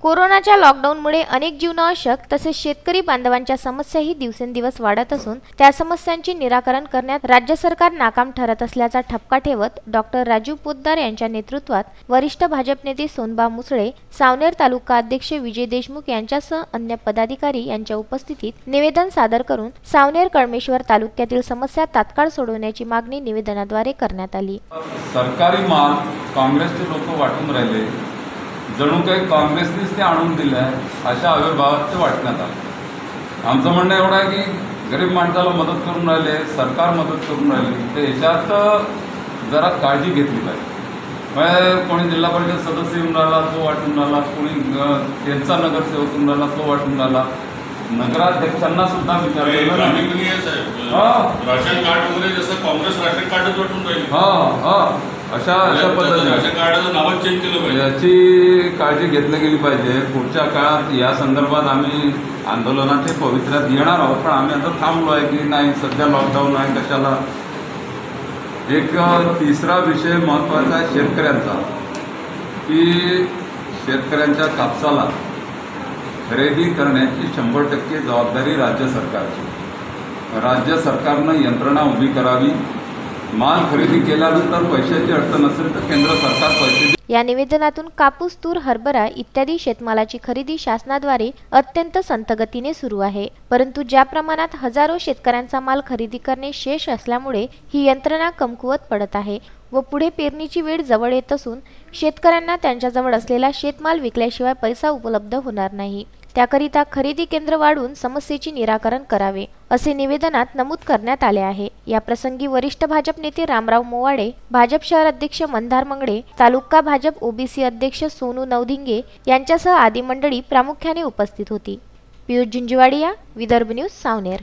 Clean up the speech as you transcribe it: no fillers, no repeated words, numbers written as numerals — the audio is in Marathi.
कोरोनाच्या लॉकडाऊनमुळे अनेक जीवनावश्यक तसेच शेतकरी बांधवांच्या समस्याही दिवसेंदिवस वाढत असून त्या समस्यांचे निराकरण करण्यात राज्य सरकार नाकाम ठरत असल्याचा ठपका ठेवत डॉक्टर राजू पोतदार यांच्या नेतृत्वात वरिष्ठ भाजप नेते सोनबा मुसळे, सावनेर तालुका अध्यक्ष विजय देशमुख यांच्यासह अन्य पदाधिकारी यांच्या उपस्थितीत निवेदन सादर करून सावनेर कळमेश्वर तालुक्यातील समस्या तात्काळ सोडवण्याची मागणी निवेदनाद्वारे करण्यात आली। सरकारी माल काँग्रेसचे लोक वाटून राहिले, जणू काही काँग्रेसनेच ते आणून दिलं आहे अशा आविर्भावात ते वाटण्यात आलं। आमचं म्हणणं एवढं आहे की गरीब माणसाला मदत करून राहिले, सरकार मदत करून राहिली, तर याच्यात जरा काळजी घेतली पाहिजे। कोणी जिल्हा परिषद सदस्य येऊन राहिला तो वाटून राहिला, कोणी त्यांचा नगरसेवक येऊन राहिला तो वाटून राहिला, नगराध्यक्षांना सुद्धा विचारलं राशन कार्ड वगैरे जसं काँग्रेस राशन कार्डच वाटून राहील अशा पद्धतीने राशन कार्डाचं नावच चेंज केलं पाहिजे, याची काळजी घेतली गेली पाहिजे। पुढच्या काळात या संदर्भात आम्ही आंदोलनाच्या पवित्र्यात येणार आहोत, पण आम्ही आता थांबलो आहे की नाही, सध्या लॉकडाऊन आहे कशाला। एक तिसरा विषय महत्त्वाचा आहे शेतकऱ्यांचा, की शेतकऱ्यांच्या कापसाला खरेदी करण्याची 100% जबाबदारी राज्य सरकारची। राज्य सरकारनं यंत्रणा उभी करावी। माल खरेदी केल्यानंतर पैशाची अडचण असेल तर केंद्र सरकार पैसे। या निवेदनातून कापूस, तूर, हरभरा इत्यादी शेतमालाची खरेदी शासनाद्वारे अत्यंत संथ गतीने सुरू आहे, परंतु ज्या प्रमाणात हजारो शेतकऱ्यांचा माल खरेदी करणे शेष असल्यामुळे ही यंत्रणा कमकुवत पडत आहे व पुढे पेरणीची वेळ जवळ येत असून शेतकऱ्यांना त्यांच्याजवळ असलेला शेतमाल विकल्याशिवाय पैसा उपलब्ध होणार नाही। त्याकरिता खरेदी केंद्र वाढवून समस्येचे निराकरण करावे असे निवेदनात नमूद करण्यात आले आहे। या प्रसंगी वरिष्ठ भाजप नेते रामराव मोवाडे, भाजप शहर अध्यक्ष मंदार मंगळे, तालुका भाजप ओबीसी अध्यक्ष सोनू नवधिंगे यांच्यासह आदी मंडळी प्रामुख्याने उपस्थित होती। पियुष झुंझुवाडिया, विदर्भ न्यूज, सावनेर।